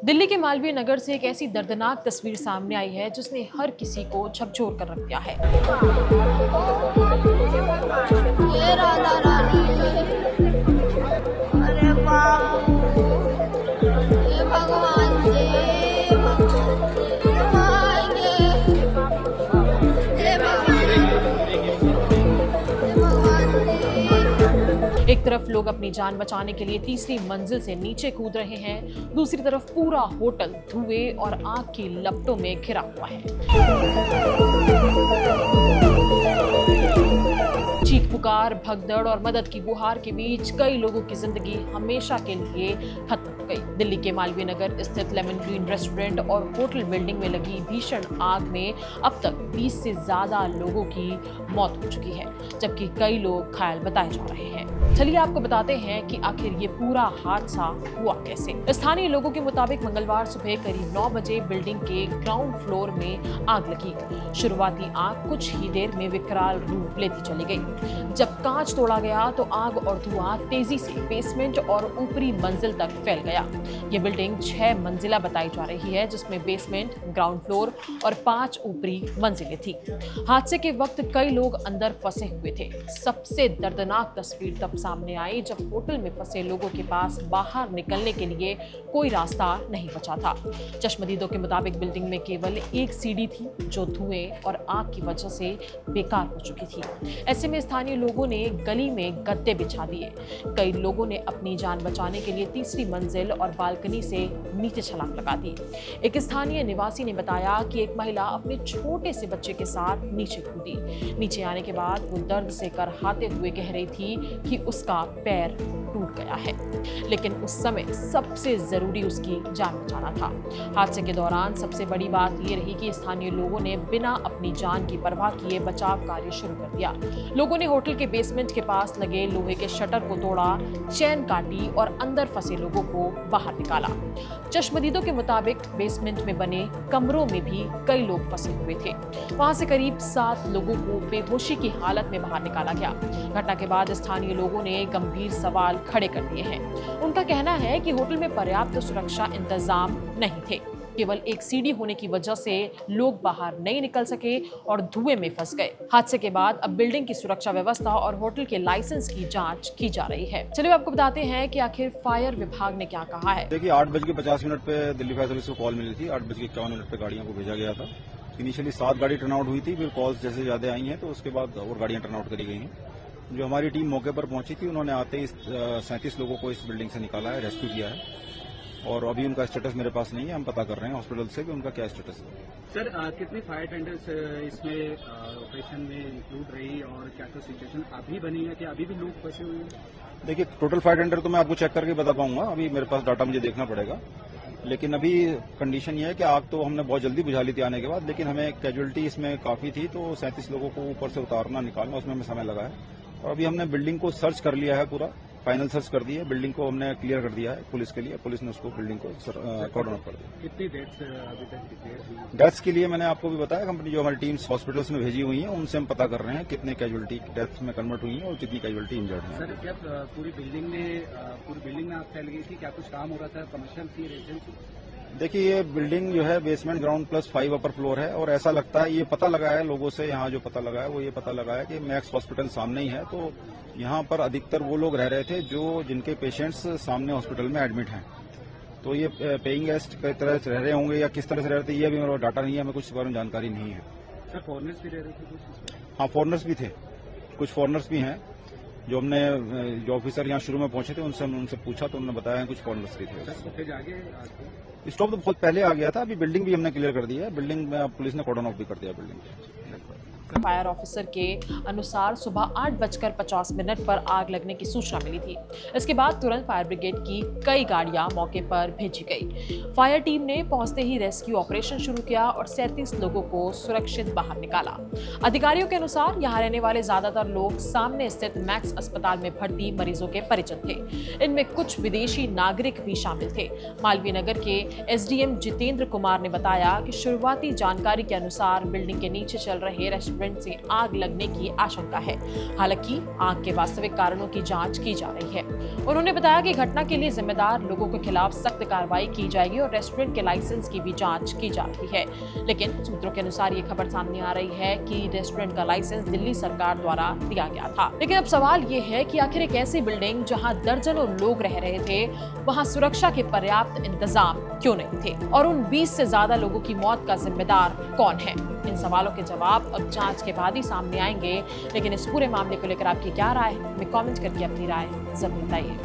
दिल्ली के मालवीय नगर से एक ऐसी दर्दनाक तस्वीर सामने आई है जिसने हर किसी को झकझोर कर रख दिया है। ये राधा रानी, अरे बाप, ये भगवान जी, ये भगवान जी, ये भगवान जी। एक तरफ लोग अपनी जान बचाने के लिए तीसरी मंजिल से नीचे कूद रहे हैं, दूसरी तरफ पूरा होटल धुएं और आग की लपटों में घिरा हुआ है। चीख पुकार, भगदड़ और मदद की गुहार के बीच कई लोगों की जिंदगी हमेशा के लिए खत्म हो गई। दिल्ली के मालवीय नगर स्थित लेमन ग्रीन रेस्टोरेंट और होटल बिल्डिंग में लगी भीषण आग में अब तक 20 से ज्यादा लोगों की मौत हो चुकी है, जबकि कई लोग घायल बताए जा रहे हैं। चलिए आपको बताते हैं कि आखिर ये पूरा हादसा हुआ कैसे। स्थानीय लोगों के मुताबिक मंगलवार सुबह करीब 9 बजे बिल्डिंग के ग्राउंड फ्लोर में आग लगी। शुरुआती आग कुछ ही देर में विकराल रूप लेती चली गई। जब कांच तोड़ा गया तो आग और धुआं तेजी से बेसमेंट और ऊपरी मंजिल तक फैल गया। ये बिल्डिंग 6 मंजिला बताई जा रही है, जिसमें बेसमेंट, ग्राउंड फ्लोर और 5 ऊपरी मंजिलें थी। हादसे के वक्त कई लोग अंदर फंसे हुए थे। सबसे दर्दनाक तस्वीर तब सामने आई जब होटल में फंसे लोगों के पास बाहर निकलने के लिए कोई रास्ता नहीं बचा था। चश्मदीदों के मुताबिक बिल्डिंग में केवल एक सीढ़ी थी जो धुएं और आग की वजह से बेकार हो चुकी थी। ऐसे में स्थानीय लोगों ने गली में गद्दे बिछा दिए। कई लोगों ने अपनी जान बचाने के लिए तीसरी मंजिल और बालकनी से नीचे छलांग लगा दी। एक स्थानीय निवासी ने बताया कि एक महिला अपने छोटे से बच्चे के साथ नीचे कूदी। नीचे आने के बाद वो दर्द से करहाते हुए कह रही थी कि उसका पैर टूट गया है, लेकिन उस समय सबसे जरूरी उसकी जान बचाना था। हादसे के दौरान सबसे बड़ी बात यह रही कि स्थानीय लोगों ने बिना अपनी जान की परवाह किए बचाव कार्य शुरू कर दिया। लोगों ने होटल के बेसमेंट के पास लगे लोहे के शटर को तोड़ा, चेन काटी और अंदर फंसे लोगों को बाहर निकाला। चश्मदीदों के मुताबिक बेसमेंट में बने कमरों में भी कई लोग फंसे हुए थे। वहां से करीब 7 लोगों को बेहोशी की हालत में बाहर निकाला गया। घटना के बाद स्थानीय लोगों ने गंभीर सवाल खड़े कर दिए हैं। उनका कहना है कि होटल में पर्याप्त सुरक्षा इंतजाम नहीं थे। केवल एक सीढ़ी होने की वजह से लोग बाहर नहीं निकल सके और धुएं में फंस गए। हादसे के बाद अब बिल्डिंग की सुरक्षा व्यवस्था और होटल के लाइसेंस की जांच की जा रही है। चलिए आपको बताते हैं कि आखिर फायर विभाग ने क्या कहा है। देखिए 8:50 पे दिल्ली फायर सर्विस को कॉल मिली थी। 8:51 पे गाड़ियों को भेजा गया था। इनिशियली 7 गाड़ी टर्न आउट हुई थी, फिर कॉल्स जैसे ज्यादा आई हैं तो उसके बाद और गाड़ियां टर्न आउट करी गई हैं। जो हमारी टीम मौके पर पहुंची थी उन्होंने आते ही 37 लोगों को इस बिल्डिंग से निकाला है, रेस्क्यू किया है और अभी उनका स्टेटस मेरे पास नहीं है। हम पता कर रहे हैं हॉस्पिटल से कि उनका क्या स्टेटस है। सर कितने फायर टेंडर्स इसमें ऑपरेशन में इंक्लूड रही और क्या क्या सिचुएशन अभी बनी है कि अभी भी लोग फंसे हुए हैं? देखिए टोटल फायर टेंडर तो मैं आपको चेक करके बता पाऊंगा, अभी मेरे पास डाटा मुझे देखना पड़ेगा। लेकिन अभी कंडीशन ये है कि आग तो हमने बहुत जल्दी बुझा ली थी आने के बाद, लेकिन हमें कैजुअलिटी इसमें काफी थी तो 37 लोगों को ऊपर से उतारना निकालना उसमें हमें समय लगा है। और अभी हमने बिल्डिंग को सर्च कर लिया है, पूरा फाइनल सर्च कर दी है। बिल्डिंग को हमने क्लियर कर दिया है पुलिस के लिए, पुलिस ने उसको बिल्डिंग को कॉर्डन ऑफ कर दिया। कितनी डेट्स अभी तक डिक्लेयर हुई? डेथ्स के लिए मैंने आपको भी बताया, कंपनी जो हमारी टीम्स हॉस्पिटल्स में भेजी हुई हैं उनसे हम पता कर रहे हैं कितने कैजुअलिटी डेथ्स में कन्वर्ट हुई हैं और कितनी कैजुअलिटी इंजर्ड हैं। सर क्या पूरी बिल्डिंग में आग फैल गई थी? क्या कुछ काम हो रहा था? कमर्शियल थी, रेजिडेंसी? देखिए ये बिल्डिंग जो है basement, ground plus 5 upper floor है और ऐसा लगता है, ये पता लगा है लोगों से, यहाँ जो पता लगा है वो ये पता लगा है कि मैक्स हॉस्पिटल सामने ही है, तो यहाँ पर अधिकतर वो लोग रह रहे थे जो जिनके पेशेंट्स सामने हॉस्पिटल में एडमिट हैं। तो ये पेइंग गेस्ट किस तरह से रह रहे होंगे या किस तरह से रह रहे थे ये भी मेरा डाटा नहीं है, हमें कुछ इस बारे में जानकारी नहीं है। सर फॉरनर्स भी रह रहे थे कुछ? हाँ फॉरनर्स भी थे, कुछ फॉरनर्स भी हैं। जो हमने जो ऑफिसर यहाँ शुरू में पहुंचे थे उनसे पूछा तो उन्होंने बताया कुछ फॉरनर्स भी थे। फुटेज आगे स्टॉप तो बहुत पहले आ गया था, अभी बिल्डिंग भी हमने क्लियर कर दी है। बिल्डिंग में पुलिस ने कॉर्डन ऑफ भी कर दिया बिल्डिंग। फायर ऑफिसर के अनुसार सुबह 8:50 पर आग लगने की सूचना मिली थी। इसके बाद तुरंत फायर ब्रिगेड की कई गाड़ियां मौके पर भेजी गई। फायर टीम ने पहुंचते ही रेस्क्यू ऑपरेशन शुरू किया और 37 लोगों को सुरक्षित बाहर निकाला। अधिकारियों के अनुसार यहां रहने वाले ज्यादातर लोग सामने स्थित मैक्स अस्पताल में भर्ती मरीजों के परिचित थे। इनमें कुछ विदेशी नागरिक भी शामिल थे। मालवीय नगर के एसडीएम जितेंद्र कुमार ने बताया कि शुरुआती जानकारी के अनुसार बिल्डिंग के नीचे चल रहे रेस्टोरेंट रेस्टोरेंट से आग लगने की आशंका है। हालांकि आग के वास्तविक कारणों की जांच की जा रही है। उन्होंने बताया कि घटना के लिए जिम्मेदार लोगों के खिलाफ सख्त कार्रवाई की जाएगी और रेस्टोरेंट के लाइसेंस की भी जांच की जा रही है। लेकिन सूत्रों के अनुसार ये खबर सामने आ रही है कि रेस्टोरेंट का लाइसेंस दिल्ली सरकार द्वारा दिया गया था। लेकिन अब सवाल ये है कि आखिर एक ऐसी बिल्डिंग जहां दर्जनों लोग रह रहे थे, वहां सुरक्षा के पर्याप्त इंतजाम क्यों नहीं थे, और उन 20 से ज्यादा लोगों की मौत का जिम्मेदार कौन है? इन सवालों के जवाब अब जांच के बाद ही सामने आएंगे। लेकिन इस पूरे मामले को लेकर आपकी क्या राय है? हमें कमेंट करके अपनी राय जरूर बताइए।